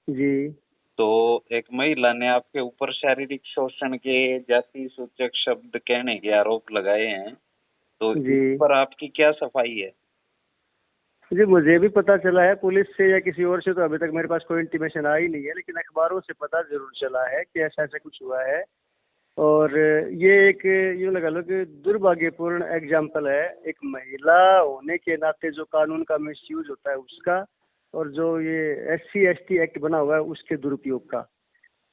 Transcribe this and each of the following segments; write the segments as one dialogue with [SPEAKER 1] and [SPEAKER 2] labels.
[SPEAKER 1] जी
[SPEAKER 2] तो एक महिला ने आपके ऊपर शारीरिक शोषण के जाति सूचक शब्द कहने के आरोप लगाए हैं, तो इस
[SPEAKER 1] जी
[SPEAKER 2] पर आपकी क्या सफाई है?
[SPEAKER 1] जी, मुझे भी पता चला है पुलिस से या किसी और से, तो अभी तक मेरे पास कोई इंटीमेशन आई नहीं है, लेकिन अखबारों से पता जरूर चला है कि ऐसा ऐसा कुछ हुआ है। और ये एक यूँ लगा लो कि दुर्भाग्यपूर्ण एग्जाम्पल है, एक महिला होने के नाते जो कानून का मिसयूज होता है उसका, और जो ये SC/ST एक्ट बना हुआ है उसके दुरुपयोग का।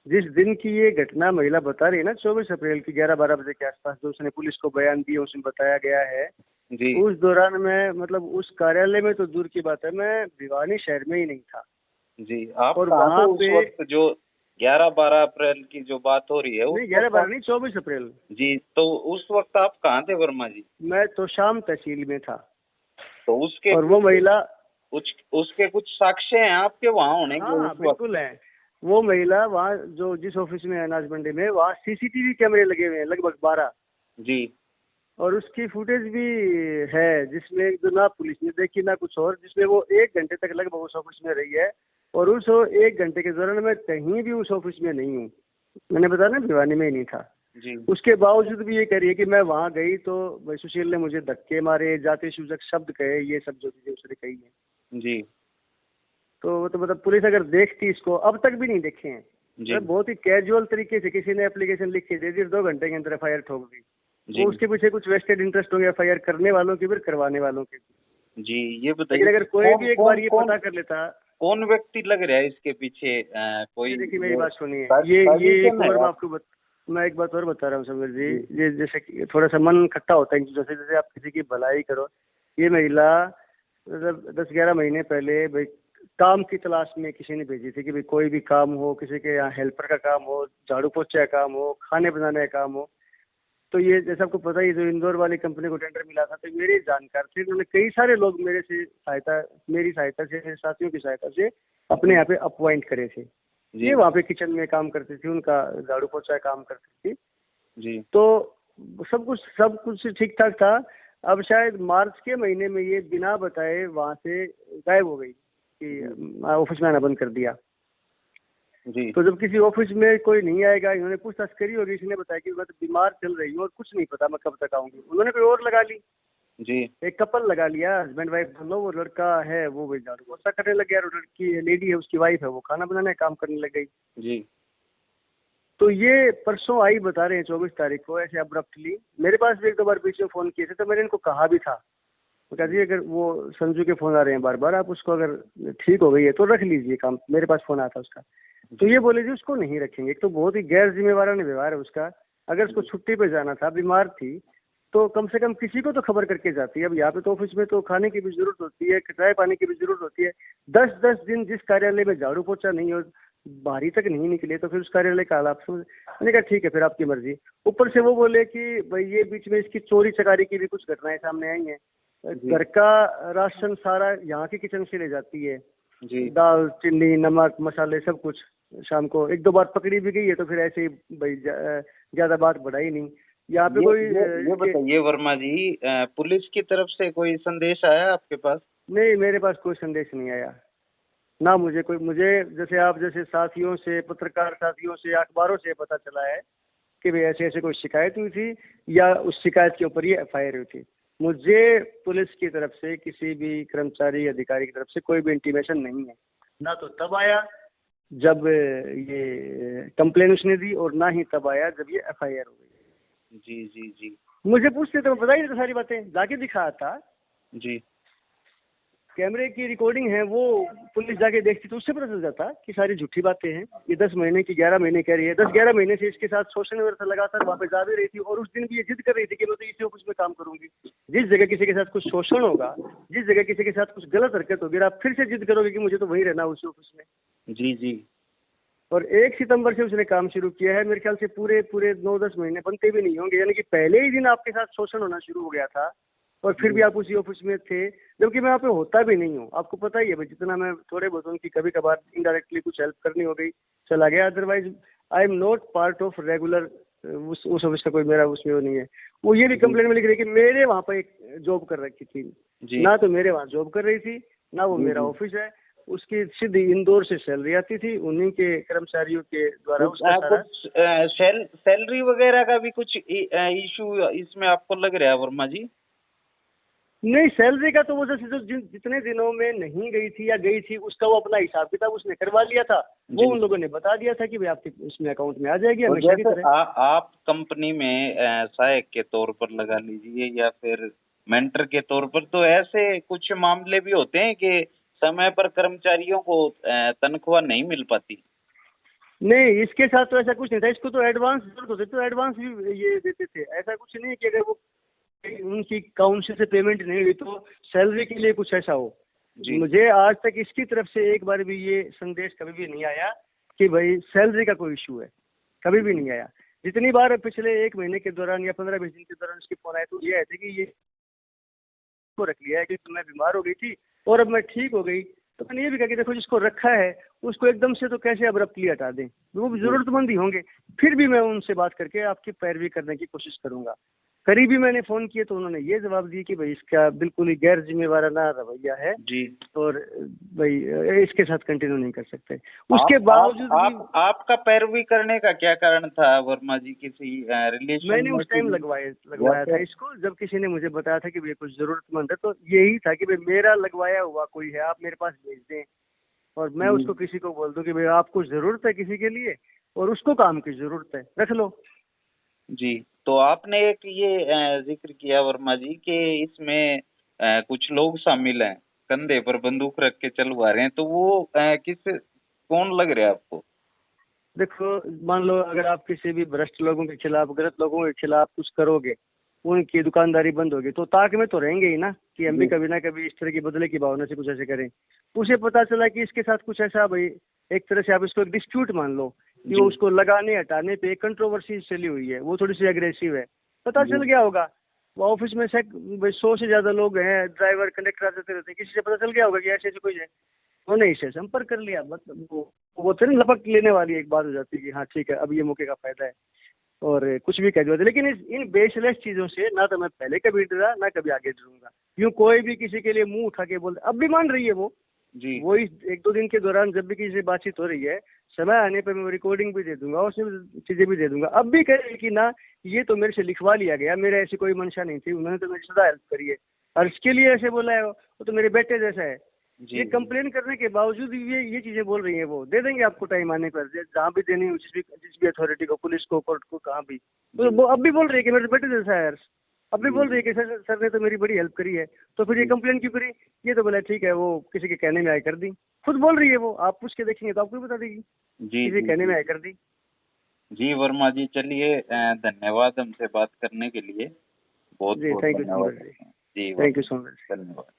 [SPEAKER 1] जिस दिन की ये घटना महिला बता रही है ना, 24 अप्रैल की 11-12 बजे के आसपास जो उसने पुलिस को बयान दिया, उसमें बताया गया है,
[SPEAKER 2] जी
[SPEAKER 1] उस दौरान मैं मतलब उस कार्यालय में तो दूर की बात है, मैं भिवानी शहर में ही नहीं था।
[SPEAKER 2] जी, आप
[SPEAKER 1] और
[SPEAKER 2] कहाँ थे
[SPEAKER 1] वहां
[SPEAKER 2] उस
[SPEAKER 1] पे
[SPEAKER 2] वक्त जो 11-12 अप्रैल की जो बात हो रही है उस
[SPEAKER 1] नहीं,
[SPEAKER 2] वक्त
[SPEAKER 1] 11-12
[SPEAKER 2] आप?
[SPEAKER 1] नहीं, 24 अप्रैल।
[SPEAKER 2] जी, तो उस वक्त आप कहाँ थे वर्मा जी?
[SPEAKER 1] मैं तो शाम तहसील में था।
[SPEAKER 2] तो उसके
[SPEAKER 1] और वो महिला,
[SPEAKER 2] उसके कुछ साक्ष्य हैं आपके वहां होने के
[SPEAKER 1] हाँ
[SPEAKER 2] उस वक्त?
[SPEAKER 1] बिल्कुल है। वो महिला वहाँ जो जिस ऑफिस में है अनाज मंडी में, वहाँ CCTV कैमरे लगे हुए हैं लगभग 12।
[SPEAKER 2] जी
[SPEAKER 1] और उसकी फुटेज भी है, जिसमें जो ना पुलिस ने देखी ना कुछ और, जिसमें वो 1 घंटे तक लगभग उस ऑफिस में रही है। और उस 1 घंटे के दौरान मैं कहीं भी उस ऑफिस में नहीं हूँ। मैंने बताया ना, भिवानी में ही नहीं था।
[SPEAKER 2] जी
[SPEAKER 1] उसके बावजूद भी ये कह रही है कि मैं वहां गई तो भाई सुशील ने मुझे धक्के मारे, जाति सूचक शब्द कहे, ये सब जो चीजें उसने कही है।
[SPEAKER 2] जी
[SPEAKER 1] तो वो तो मतलब पुलिस अगर देखती इसको, अब तक भी नहीं देखे हैं।
[SPEAKER 2] जी
[SPEAKER 1] मतलब बहुत ही कैजुअल तरीके से किसी ने एप्लीकेशन लिख के दे दी, 2 घंटे के अंदर FIR ठोक दी।
[SPEAKER 2] जी
[SPEAKER 1] वो उसके पीछे कुछ वेस्टेड इंटरेस्ट हो गया FIR करने वालों की भी, करवाने वालों के भी।
[SPEAKER 2] जी, ये
[SPEAKER 1] लेकिन
[SPEAKER 2] बताइए
[SPEAKER 1] अगर कोई
[SPEAKER 2] कौन
[SPEAKER 1] भी एक
[SPEAKER 2] कौन
[SPEAKER 1] बार ये
[SPEAKER 2] कौन
[SPEAKER 1] पता कर लेता।
[SPEAKER 2] कौन व्यक्ति लग रहा है इसके पीछे? कोई
[SPEAKER 1] ये देखिए, मेरी
[SPEAKER 2] ये
[SPEAKER 1] बात सुनिए, ये एक
[SPEAKER 2] साजिश है
[SPEAKER 1] और मैं
[SPEAKER 2] आप?
[SPEAKER 1] आपको मैं एक बात और बता रहा हूँ समीर जी।
[SPEAKER 2] जी
[SPEAKER 1] ये जैसे कि थोड़ा सा मन खट्टा होता है इन चीजों से, जैसे आप किसी की भलाई करो। ये महिला मतलब 10-11 महीने पहले भाई काम की तलाश में किसी ने भेजी थी कि भाई कोई भी काम हो, किसी के यहाँ हेल्पर का काम हो, झाड़ू पोछे का काम हो, खाने बनाने का काम हो। तो ये जैसे आपको पता ही है, जो इंदौर वाली कंपनी को टेंडर मिला था, तो मेरे जानकार थे, उन्होंने कई सारे लोग मेरी सहायता से, साथियों की सहायता से अपने यहाँ पे अपॉइंट करे थे। ये
[SPEAKER 2] जी
[SPEAKER 1] वहाँ पे किचन में काम करती थी, उनका झाड़ू पोछा काम करती थी।
[SPEAKER 2] जी
[SPEAKER 1] तो सब कुछ ठीक ठाक था। अब शायद मार्च के महीने में ये बिना बताए वहाँ से गायब हो गई कि ऑफिस में आना बंद कर दिया।
[SPEAKER 2] जी
[SPEAKER 1] तो जब किसी ऑफिस में कोई नहीं आएगा, इन्होंने पूछताछ करी होगी, इसने बताया कि मैं तो बीमार चल रही हूँ और कुछ नहीं पता मैं कब तक आऊंगी। उन्होंने कोई और लगा ली,
[SPEAKER 2] जी
[SPEAKER 1] एक कपल लगा लिया, हस्बैंड वाइफ दोनों। वो लड़का है वो भाई झाड़ू पोछा करने लग गया, और लड़की लेडी है उसकी वाइफ है वो खाना बनाने का काम करने लग गई।
[SPEAKER 2] जी
[SPEAKER 1] तो ये परसों आई बता रहे हैं 24 तारीख को, ऐसे अब्रप्टली। मेरे पास भी 1-2 बार बीच में फोन किए थे, तो मैंने इनको कहा भी था, तो कहती है अगर वो संजू के फोन आ रहे हैं बार बार, आप उसको अगर ठीक हो गई है तो रख लीजिए काम। मेरे पास फोन आया था उसका, तो ये बोले जी उसको नहीं रखेंगे। एक तो बहुत ही गैर जिम्मेवाराना व्यवहार है उसका। अगर उसको छुट्टी पे जाना था, बीमार थी, तो कम से कम किसी को तो खबर करके जाती है। अब यहाँ पे तो ऑफिस में तो खाने की भी जरूरत होती है, चाय पानी की भी जरूरत होती है। 10-10 दिन जिस कार्यालय में झाड़ू पोछा नहीं हो, बाहरी तक नहीं निकले, तो फिर उस कार्यालय का हालात समझ। मैंने कहा ठीक है, फिर आपकी मर्जी। ऊपर से वो बोले कि भाई ये बीच में इसकी चोरी चकारी की भी कुछ घटनाएं सामने आई हैं।
[SPEAKER 2] जी
[SPEAKER 1] घर का राशन सारा यहाँ की किचन से ले जाती है,
[SPEAKER 2] जी
[SPEAKER 1] दाल चीनी नमक मसाले सब कुछ। शाम को 1-2 बार पकड़ी भी गई है, तो फिर ऐसे ही भाई ज्यादा बात बढ़ाई नहीं। यहाँ पे कोई
[SPEAKER 2] ये बताइए वर्मा जी, पुलिस की तरफ से कोई संदेश आया आपके पास?
[SPEAKER 1] नहीं, मेरे पास कोई संदेश नहीं आया ना। मुझे जैसे आप जैसे साथियों से, पत्रकार साथियों से, अखबारों से पता चला है कि भाई ऐसे ऐसे कोई शिकायत हुई थी, या उस शिकायत के ऊपर ये FIR हुई थी। मुझे पुलिस की तरफ से, किसी भी कर्मचारी अधिकारी की तरफ से कोई भी इंटीमेशन नहीं है। ना तो तब आया जब ये कंप्लेन उसने दी, और ना ही तब आया जब ये FIR हो गई।
[SPEAKER 2] जी जी जी
[SPEAKER 1] मुझे पूछते तो मैं बता ही देता सारी बातें, जाके दिखाया था।
[SPEAKER 2] जी
[SPEAKER 1] कैमरे की रिकॉर्डिंग है, वो पुलिस जाके देखती तो उससे पता चल जाता कि सारी झूठी बातें हैं। ये 10 महीने की 11 महीने कह रही है, 10-11 महीने से इसके साथ शोषण व्यवस्था लगातार वहाँ पे जा भी रही थी। और उस दिन भी ये जिद कर रही थी कि मैं तो इसी ऑफिस में काम करूंगी। जिस जगह किसी के साथ कुछ शोषण होगा, जिस जगह किसी के साथ कुछ गलत हरकत होगी, आप फिर से जिद करोगे कि मुझे तो वहीं रहना उसी ऑफिस में।
[SPEAKER 2] जी जी
[SPEAKER 1] और 1 सितंबर से उसने काम शुरू किया है। मेरे ख्याल से पूरे पूरे 9-10 महीने बनते भी नहीं होंगे, यानी कि पहले ही दिन आपके साथ शोषण होना शुरू हो गया था। और फिर भी आप उसी ऑफिस में थे, जबकि मैं वहाँ पे होता भी नहीं हूँ। आपको पता ही है भाई, जितना मैं थोड़े बहुत उनकी कभी कभार इनडायरेक्टली कुछ हेल्प करनी हो गई, चला गया। Otherwise I am not part of regular उस ऑफिस का कोई मेरा उसमें वो नहीं है। वो ये भी कंप्लेन में लिख रही है कि मेरे वहाँ पर एक जॉब कर रखी थी।
[SPEAKER 2] जी
[SPEAKER 1] ना तो मेरे वहाँ जॉब कर रही थी, ना वो
[SPEAKER 2] जी
[SPEAKER 1] मेरा
[SPEAKER 2] जी
[SPEAKER 1] ऑफिस है। उसकी सीधी इंदौर से सैलरी आती थी, उन्हीं के कर्मचारियों के द्वारा उसका सारा।
[SPEAKER 2] कुछ सैलरी वगैरह का भी कुछ इशू इसमें आपको लग रहा है वर्मा जी?
[SPEAKER 1] नहीं, सैलरी का तो वो जैसे जो जितने दिनों में नहीं गई थी या गई थी उसका वो अपना हिसाब किताब उसने करवा लिया था, वो उन लोगों ने बता दिया था कि भाई आपके उसमें अकाउंट में आ जाएगी हमेशा की तरह।
[SPEAKER 2] आप कंपनी में सहायक के तौर पर लगा लीजिए या फिर मेंटर के तौर पर, तो ऐसे कुछ मामले भी होते हैं कि समय पर कर्मचारियों को तनख्वाह नहीं मिल पाती।
[SPEAKER 1] नहीं, इसके साथ तो ऐसा कुछ नहीं था, इसको तो एडवांस जरूरत होती, तो एडवांस भी ये देते थे। ऐसा कुछ नहीं है कि अगर वो उनकी काउंसिल से पेमेंट नहीं हुई तो सैलरी के लिए कुछ ऐसा हो। मुझे आज तक इसकी तरफ से एक बार भी ये संदेश कभी भी नहीं आया कि भाई सैलरी का कोई इशू है, कभी भी नहीं आया। जितनी बार पिछले 1 महीने के दौरान या 15-20 दिन के दौरान उसकी फोन आए तो ये आए थे कि ये को रख लिया है कि मैं बीमार हो गई थी और अब मैं ठीक हो गई। तो मैंने ये भी कहा कि देखो जिसको रखा है उसको एकदम से तो कैसे अब्रप्टली हटा दें, वो भी जरूरतमंद ही होंगे। फिर भी मैं उनसे बात करके आपकी पैरवी करने की कोशिश करूंगा। करीबी मैंने फोन किए तो उन्होंने ये जवाब दिया कि भाई इसका बिल्कुल ही गैर जिम्मेवाराना रवैया है
[SPEAKER 2] जी,
[SPEAKER 1] और भाई इसके साथ कंटिन्यू नहीं कर सकते। उसके बावजूद
[SPEAKER 2] आपका पैरवी करने का क्या कारण था वर्मा जी? किसी रिलेशन?
[SPEAKER 1] मैंने उस टाइम लगवाया था इसको, जब किसी ने मुझे बताया था कि भाई कुछ जरूरतमंद है, तो यही था कि भाई मेरा लगवाया हुआ कोई है, आप मेरे पास भेज दें और मैं उसको किसी को बोल दूं कि भाई आपको जरूरत है किसी के लिए और उसको काम की जरूरत है, रख लो।
[SPEAKER 2] जी, तो आपने एक ये जिक्र किया वर्मा जी कि इसमें कुछ लोग शामिल हैं, कंधे पर बंदूक रख के चलवा रहे हैं, तो वो कौन लग रहा है आपको?
[SPEAKER 1] देखो, मान लो अगर आप किसी भी भ्रष्ट लोगों के खिलाफ, गलत लोगों के खिलाफ कुछ करोगे, उनकी दुकानदारी बंद होगी तो ताक में तो रहेंगे ही ना कि हम भी कभी ना कभी इस तरह की बदले की भावना से कुछ ऐसे करें। उसे पता चला कि इसके साथ कुछ ऐसा, भाई एक तरह से आप इसको एक डिस्प्यूट मान लो कि वो उसको लगाने हटाने पे एक कंट्रोवर्सी चली हुई है, वो थोड़ी सी अग्रेसिव है, पता चल गया होगा। वो ऑफिस में 100 से ज्यादा लोग हैं, ड्राइवर कंडक्टर आते रहते हैं, किसी से पता चल गया होगा कि ऐसे कोई है, उन्होंने इससे संपर्क कर लिया। मतलब वो तो नहीं लपक लेने वाली एक बात हो जाती है कि हाँ ठीक है अब ये मौके का फायदा है और कुछ भी कह दिया। लेकिन इन बेसलेस चीजों से ना तो मैं पहले कभी डरा ना कभी आगे डरूंगा। यूं कोई भी किसी के लिए मुंह उठा के बोल, अब भी मान रही है वो
[SPEAKER 2] जी,
[SPEAKER 1] वो इस 1-2 दिन के दौरान जब भी किसी से बातचीत हो रही है, समय आने पर मैं रिकॉर्डिंग भी दे दूंगा और चीजें भी दे दूंगा। अब भी कहे कि ना ये तो मेरे से लिखवा लिया गया, मेरे ऐसी कोई मंशा नहीं थी, उन्होंने तो मेरी सदा हेल्प करी है और इसके लिए ऐसे बोला है, वो तो मेरे बेटे जैसा है। ये कंप्लेन करने के बावजूद ये चीजें बोल रही हैं। वो दे देंगे आपको टाइम आने पर, जहाँ भी देनी हो, जिस भी अथॉरिटी को, पुलिस को, कोर्ट को, कहाँ भी। तो वो अब भी बोल रही है कि मेरे बेटे जैसा है, अब भी बोल रही है कि सर ने तो मेरी बड़ी हेल्प करी है, तो फिर ये कंप्लेन क्यों करी? ये तो बोला ठीक है, वो किसी के कहने में आए कर दी, खुद बोल रही है वो, आप पूछ के देखेंगे तो आपको भी बता देगी। किसी के कहने में आए कर दी।
[SPEAKER 2] जी वर्मा जी, चलिए धन्यवाद हमसे बात करने के लिए, बहुत
[SPEAKER 1] जी, थैंक यू सो मच
[SPEAKER 2] जी,
[SPEAKER 1] थैंक यू सो मच।
[SPEAKER 2] धन्यवाद।